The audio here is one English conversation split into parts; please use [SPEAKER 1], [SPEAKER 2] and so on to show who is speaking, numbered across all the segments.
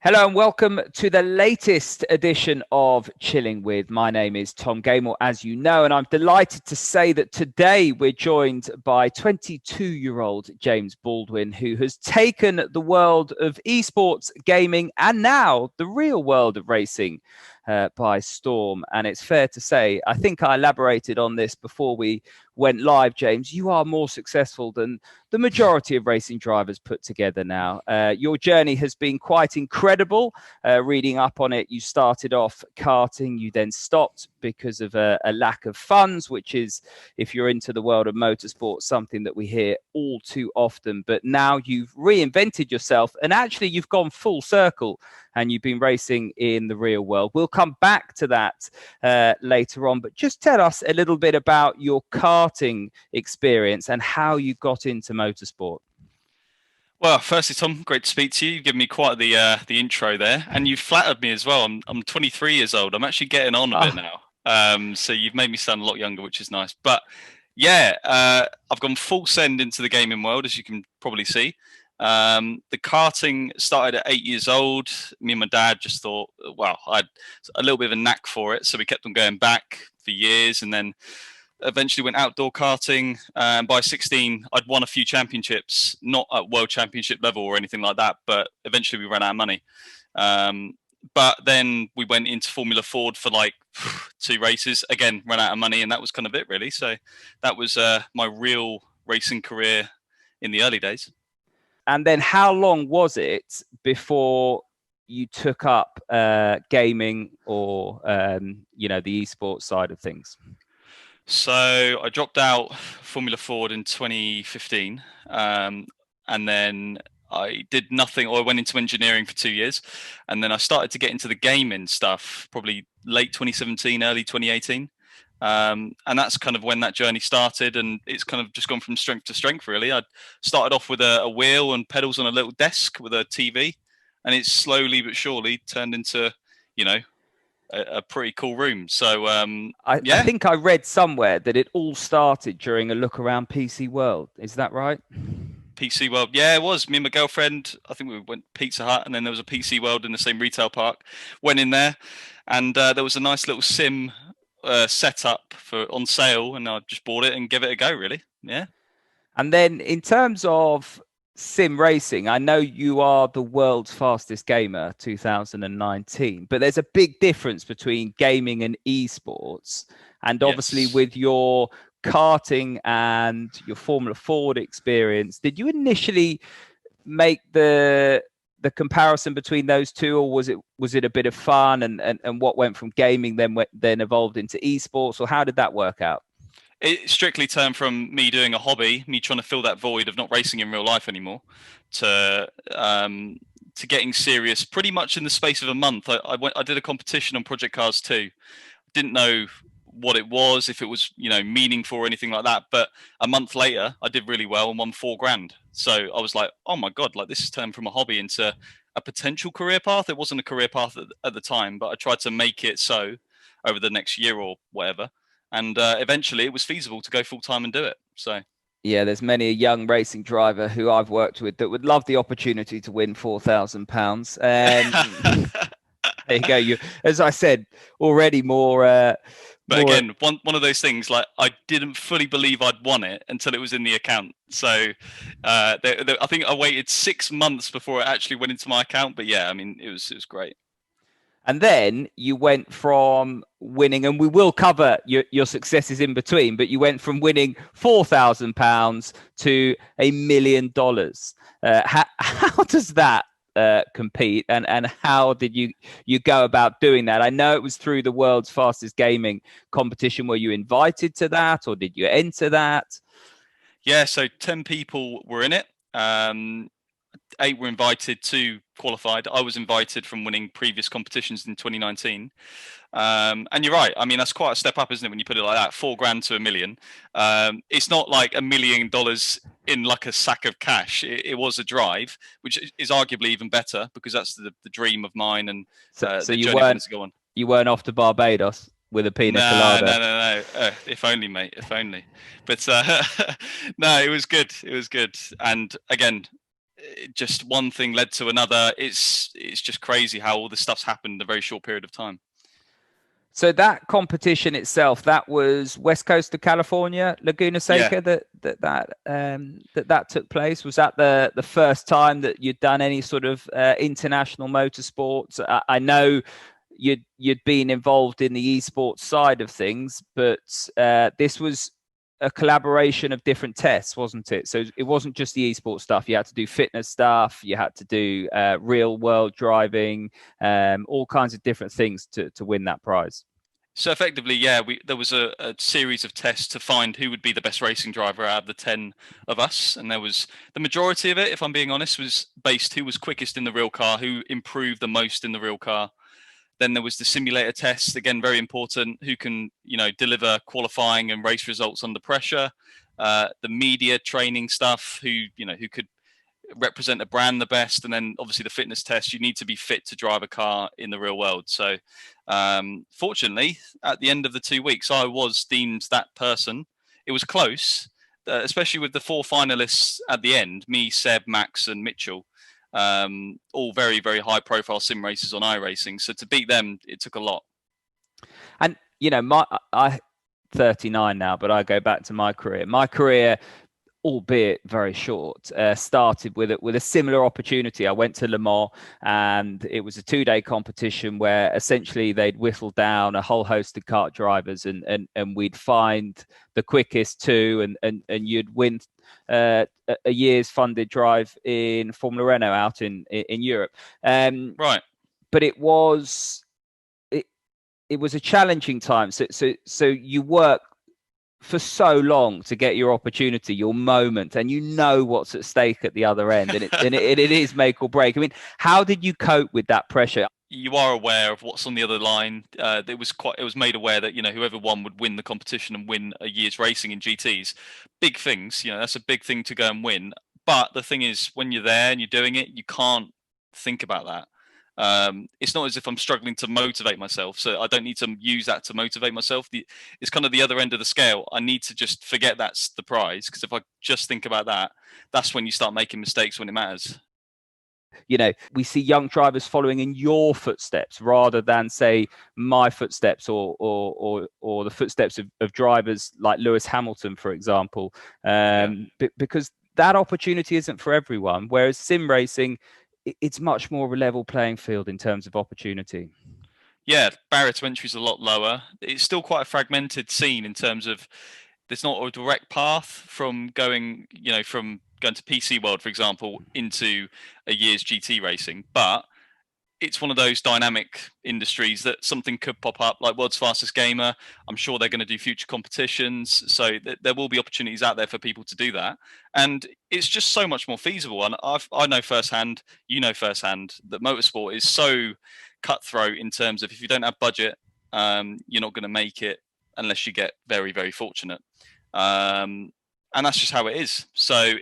[SPEAKER 1] Hello and welcome to the latest edition of Chilling With. My name is Tom Gaymor, as you know, and I'm delighted to say that today we're joined by 22-year-old James Baldwin, who has taken the world of esports, gaming, and now the real world of racing by storm. And it's fair to say, I think I elaborated on this before we went live, James, you are more successful than the majority of racing drivers put together now. Your journey has been quite incredible. Reading up on it, you started off karting, you then stopped because of a lack of funds, which is, if you're into the world of motorsport, something that we hear all too often. But now you've reinvented yourself and actually you've gone full circle and you've been racing in the real world. We'll come back to that later on, but just tell us a little bit about your karting experience and how you got into motorsport.
[SPEAKER 2] Well, firstly, Tom, great to speak to you. You've given me quite the intro there, and you've flattered me as well. I'm 23 years old. I'm actually getting on a bit now. So you've made me sound a lot younger, which is nice. But yeah, I've gone full send into the gaming world, as you can probably see. The karting started at 8 years old. Me and my dad just thought, well, I had a little bit of a knack for it, so we kept on going back for years, and then eventually went outdoor karting. By 16, I'd won a few championships, not at world championship level or anything like that, but eventually we ran out of money. But then we went into Formula Ford for like 2 races, again, ran out of money, and that was kind of it, really. So that was my real racing career in the early days.
[SPEAKER 1] And then how long was it before you took up gaming or, the esports side of things?
[SPEAKER 2] So I dropped out Formula Ford in 2015, and then I did nothing, or I went into engineering for 2 years, and then I started to get into the gaming stuff probably late 2017, early 2018. And that's kind of when that journey started, and it's kind of just gone from strength to strength, really. I started off with a wheel and pedals on a little desk with a TV, and it's slowly but surely turned into, a pretty cool room. So
[SPEAKER 1] I think I read somewhere that it all started during a look around PC World. Is that right?
[SPEAKER 2] PC World, yeah, it was. Me and my girlfriend, I think we went Pizza Hut, and then there was a PC World in the same retail park. Went in there, and there was a nice little sim setup for on sale, and I just bought it and give it a go, really. Yeah.
[SPEAKER 1] And then in terms of sim racing, I know you are the world's fastest gamer 2019, but there's a big difference between gaming and esports. And obviously
[SPEAKER 2] Yes.
[SPEAKER 1] with your karting and your Formula Ford experience, did you initially make the comparison between those two, or was it a bit of fun and what went from gaming then evolved into esports, or how did that work out?
[SPEAKER 2] It strictly turned from me doing a hobby, me trying to fill that void of not racing in real life anymore, to getting serious pretty much in the space of a month. I did a competition on Project Cars 2. Didn't know what it was, if it was, meaningful or anything like that. But a month later, I did really well and won $4,000. So I was like, oh my God, like this has turned from a hobby into a potential career path. It wasn't a career path at the time, but I tried to make it so over the next year or whatever. And eventually it was feasible to go full time and do it. So
[SPEAKER 1] yeah, there's many a young racing driver who I've worked with that would love the opportunity to win £4,000. There you go. You, as I said, already more.
[SPEAKER 2] But again, one of those things, like I didn't fully believe I'd won it until it was in the account. So I think I waited 6 months before it actually went into my account. But yeah, I mean, it was great.
[SPEAKER 1] And then you went from winning, and we will cover your successes in between, but you went from winning £4,000 to $1 million. How does that compete, and how did you go about doing that? I know it was through the world's fastest gaming competition. Were you invited to that, or did you enter that?
[SPEAKER 2] Yeah, so 10 people were in it. 8 were invited, 2 qualified. I was invited from winning previous competitions in 2019. And you're right. I mean, that's quite a step up, isn't it, when you put it like that? $4,000 to $1 million. It's not like $1 million in like a sack of cash. It was a drive, which is arguably even better because that's the dream of mine, and
[SPEAKER 1] So
[SPEAKER 2] the
[SPEAKER 1] you
[SPEAKER 2] journey I wanted to go on.
[SPEAKER 1] weren't off to Barbados with a pina colada?
[SPEAKER 2] No. If only, mate. If only. But no, it was good. It was good. And again, just one thing led to another. It's just crazy how all this stuff's happened in a very short period of time.
[SPEAKER 1] So that competition itself, that was West Coast of California, Laguna Seca, that took place. Was that the first time that you'd done any sort of international motorsports? I know you'd been involved in the esports side of things, but this was a collaboration of different tests, wasn't it? So it wasn't just the esports stuff. You had to do fitness stuff. You had to do real world driving, all kinds of different things to win that prize.
[SPEAKER 2] So effectively, yeah, there was a series of tests to find who would be the best racing driver out of the 10 of us. And there was the majority of it, if I'm being honest, was based who was quickest in the real car, who improved the most in the real car. Then there was the simulator test, again, very important, who can, deliver qualifying and race results under pressure. The media training stuff, who could represent a brand the best. And then obviously the fitness test, you need to be fit to drive a car in the real world. So fortunately, at the end of the 2 weeks, I was deemed that person. It was close, especially with the 4 finalists at the end, me, Seb, Max and Mitchell. All very, very high profile sim races on iRacing. So to beat them, it took a lot.
[SPEAKER 1] And, I'm 39 now, but I go back to my career. My career, albeit very short, started with a similar opportunity. I went to Le Mans, and it was a 2-day competition where essentially they'd whittle down a whole host of kart drivers, and we'd find the quickest 2, and you'd win a year's funded drive in Formula Renault out in Europe.
[SPEAKER 2] Right.
[SPEAKER 1] But it was a challenging time. So you work for so long to get your opportunity, your moment, and what's at stake at the other end, and it is make or break. I mean, how did you cope with that pressure?
[SPEAKER 2] You are aware of what's on the other line. It was made aware that whoever won would win the competition and win a year's racing in GTs. Big things, that's a big thing to go and win. But the thing is, when you're there and you're doing it, you can't think about that. It's not as if I'm struggling to motivate myself, so I don't need to use that to motivate myself. It's kind of the other end of the scale. I need to just forget that's the prize, because if I just think about that, that's when you start making mistakes when it matters.
[SPEAKER 1] We see young drivers following in your footsteps rather than, say, my footsteps or the footsteps of drivers like Lewis Hamilton, for example, because that opportunity isn't for everyone. Whereas sim racing, it's much more of a level playing field in terms of opportunity.
[SPEAKER 2] Yeah, barrier to entry is a lot lower. It's still quite a fragmented scene in terms of there's not a direct path from going to PC World, for example, into a year's GT racing. But it's one of those dynamic industries that something could pop up, like World's Fastest Gamer. I'm sure they're going to do future competitions. So there will be opportunities out there for people to do that. And it's just so much more feasible. And I know firsthand, firsthand, that motorsport is so cutthroat in terms of if you don't have budget, you're not going to make it unless you get very, very fortunate. And that's just how it is. So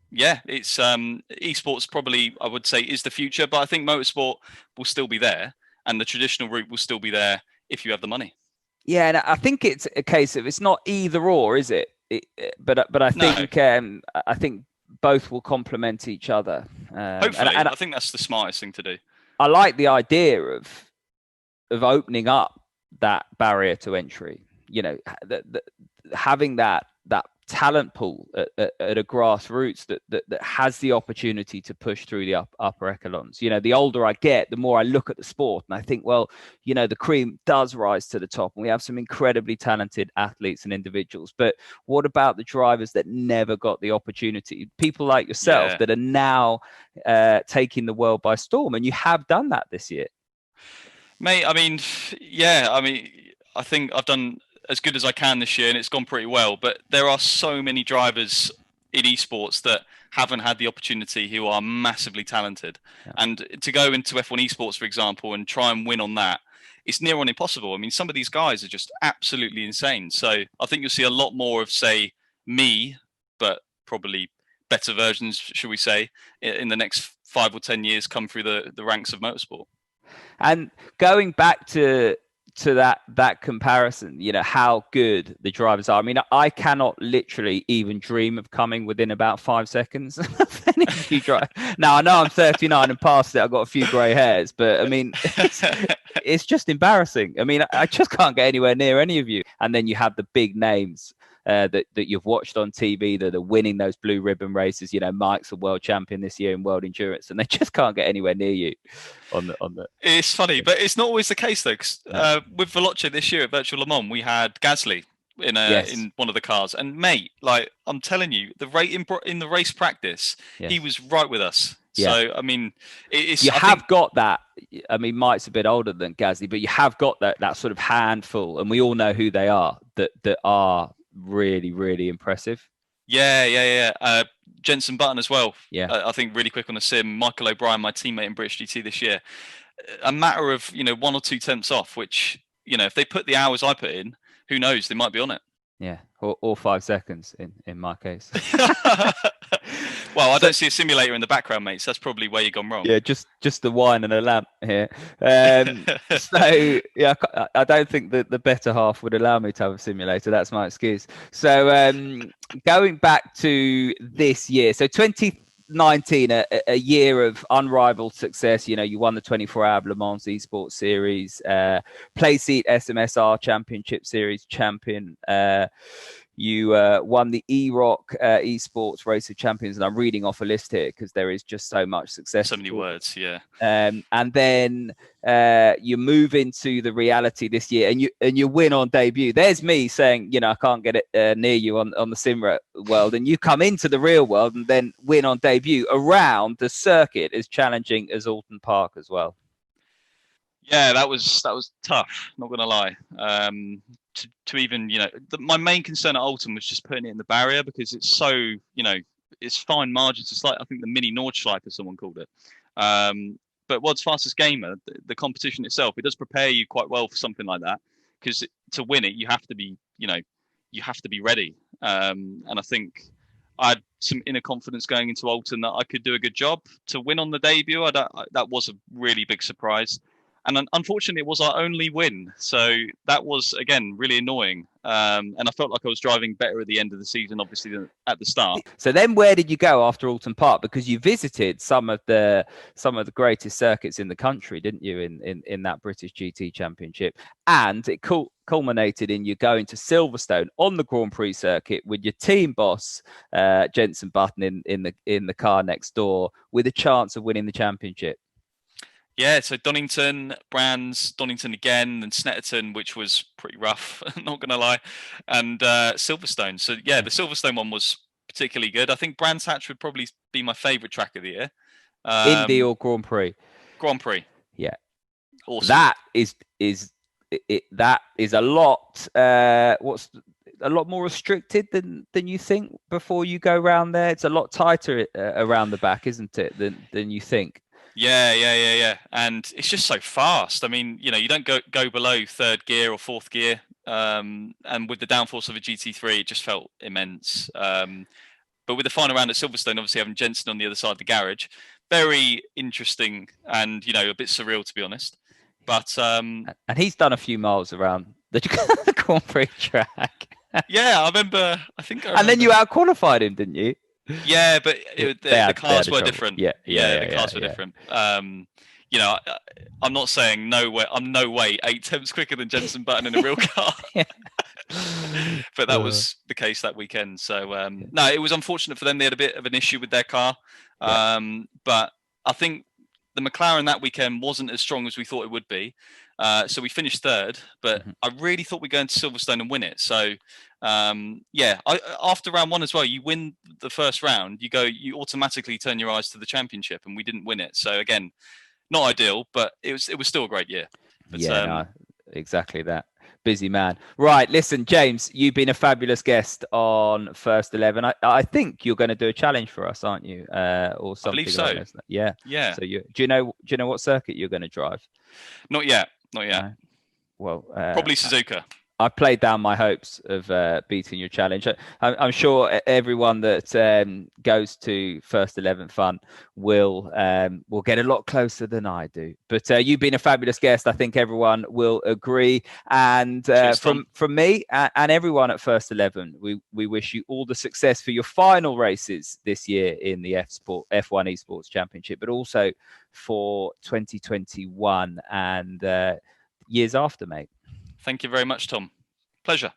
[SPEAKER 2] yeah, it's esports probably, I would say, is the future, but I think motorsport will still be there, and the traditional route will still be there if you have the money.
[SPEAKER 1] Yeah, and I think it's a case of it's not either or, is it? But I think no. I think both will complement each other.
[SPEAKER 2] Hopefully, and I think that's the smartest thing to do.
[SPEAKER 1] I like the idea of opening up that barrier to entry. Having that talent pool at a grassroots that has the opportunity to push through the upper echelons. The older I get, the more I look at the sport and I think, well, the cream does rise to the top, and we have some incredibly talented athletes and individuals. But what about the drivers that never got the opportunity? People like yourself that are now taking the world by storm, and you have done that this year.
[SPEAKER 2] Mate, I think I've done as good as I can this year, and it's gone pretty well. But there are so many drivers in esports that haven't had the opportunity who are massively talented. Yeah. And to go into F1 esports, for example, and try and win on that, it's near on impossible. I mean, some of these guys are just absolutely insane. So I think you'll see a lot more of, say, me, but probably better versions, should we say, in the next 5 or 10 years come through the ranks of motorsport.
[SPEAKER 1] And going back to to that comparison, how good the drivers are. I mean, I cannot literally even dream of coming within about 5 seconds of any of you drive. Now, I know I'm 39 and past it. I've got a few grey hairs, but I mean, it's just embarrassing. I mean, I just can't get anywhere near any of you. And then you have the big names that you've watched on TV that are winning those blue ribbon races. Mike's a world champion this year in world endurance, and they just can't get anywhere near you on the.
[SPEAKER 2] It's funny, but it's not always the case though. Cause, with Veloce this year at Virtual Le Mans, we had Gasly in one of the cars, and mate, like I'm telling you, the rate in the race practice, he was right with us.
[SPEAKER 1] Yeah.
[SPEAKER 2] So I mean,
[SPEAKER 1] got that. I mean, Mike's a bit older than Gasly, but you have got that sort of handful, and we all know who they are that are really, really impressive.
[SPEAKER 2] Yeah. Jenson Button as well.
[SPEAKER 1] Yeah.
[SPEAKER 2] I think really quick on the sim. Michael O'Brien, my teammate in British GT this year, a matter of 1 or 2 tenths off. Which if they put the hours I put in, who knows? They might be on it.
[SPEAKER 1] Yeah, or 5 seconds in my case.
[SPEAKER 2] Well, I don't see a simulator in the background, mate. So that's probably where you've gone wrong.
[SPEAKER 1] Yeah, just the wine and a lamp here. So yeah, I don't think that the better half would allow me to have a simulator. That's my excuse. So going back to this year, so 2019, a year of unrivaled success. You won the 24-hour Le Mans Esports Series, Playseat SMSR Championship Series champion. You won the E-Rock Esports Race of Champions, and I'm reading off a list here because there is just so much success.
[SPEAKER 2] So many words, yeah.
[SPEAKER 1] And then you move into the reality this year, and you win on debut. There's me saying, I can't get it near you on the sim world, and you come into the real world and then win on debut around the circuit as challenging as Alton Park as well.
[SPEAKER 2] Yeah, that was tough. Not gonna lie. To even my main concern at Alton was just putting it in the barrier because it's so it's fine margins. It's like I think the mini Nordschleife, as someone called it. But what's fastest gamer, the competition itself, it does prepare you quite well for something like that because to win it you have to be ready. And I think I had some inner confidence going into Alton that I could do a good job to win on the debut. That was a really big surprise. And unfortunately, it was our only win. So that was, again, really annoying. And I felt like I was driving better at the end of the season, obviously, than at the start.
[SPEAKER 1] So then where did you go after Alton Park? Because you visited some of the greatest circuits in the country, didn't you, in that British GT Championship? And it culminated in you going to Silverstone on the Grand Prix circuit with your team boss, Jenson Button, in the car next door with a chance of winning the championship.
[SPEAKER 2] Yeah, so Donington, Brands, Donington again, and Snetterton, which was pretty rough, not going to lie, and Silverstone. So, yeah, the Silverstone one was particularly good. I think Brands Hatch would probably be my favourite track of the year.
[SPEAKER 1] Indy or Grand Prix?
[SPEAKER 2] Grand Prix.
[SPEAKER 1] Yeah.
[SPEAKER 2] Awesome.
[SPEAKER 1] That is a lot, a lot more restricted than you think before you go around there. It's a lot tighter around the back, isn't it, than you think?
[SPEAKER 2] Yeah. And it's just so fast. I mean, you don't go below third gear or fourth gear. And with the downforce of a GT3, it just felt immense. But with the final round at Silverstone, obviously having Jenson on the other side of the garage, very interesting and, a bit surreal, to be honest. But
[SPEAKER 1] and he's done a few miles around the Grand Prix track.
[SPEAKER 2] Yeah, I remember.
[SPEAKER 1] And then you out-qualified him, didn't you?
[SPEAKER 2] Yeah, but the cars were different.
[SPEAKER 1] Yeah,
[SPEAKER 2] the cars were different. I'm not saying I'm no way 8 tenths quicker than Jenson Button in a real car. But that was the case that weekend. So no, it was unfortunate for them. They had a bit of an issue with their car. But I think the McLaren that weekend wasn't as strong as we thought it would be. So we finished third, but I really thought we'd go into Silverstone and win it. So after round one as well, you win the first round, you automatically turn your eyes to the championship, and we didn't win it. So again, not ideal, but it was still a great year. But,
[SPEAKER 1] exactly that. Busy man. Right, listen, James, you've been a fabulous guest on First 11. I think you're going to do a challenge for us, aren't you? Or something.
[SPEAKER 2] I believe so.
[SPEAKER 1] Like that. Yeah. So do you know what circuit you're going to drive?
[SPEAKER 2] Not yet.
[SPEAKER 1] Well,
[SPEAKER 2] probably Suzuka.
[SPEAKER 1] I've played down my hopes of beating your challenge. I'm sure everyone that goes to First 11 Fun will get a lot closer than I do. But you've been a fabulous guest. I think everyone will agree. And
[SPEAKER 2] Cheers,
[SPEAKER 1] from me and everyone at First 11, we wish you all the success for your final races this year in the F1 Esports Championship, but also for 2021 and years after, mate.
[SPEAKER 2] Thank you very much, Tom. Pleasure.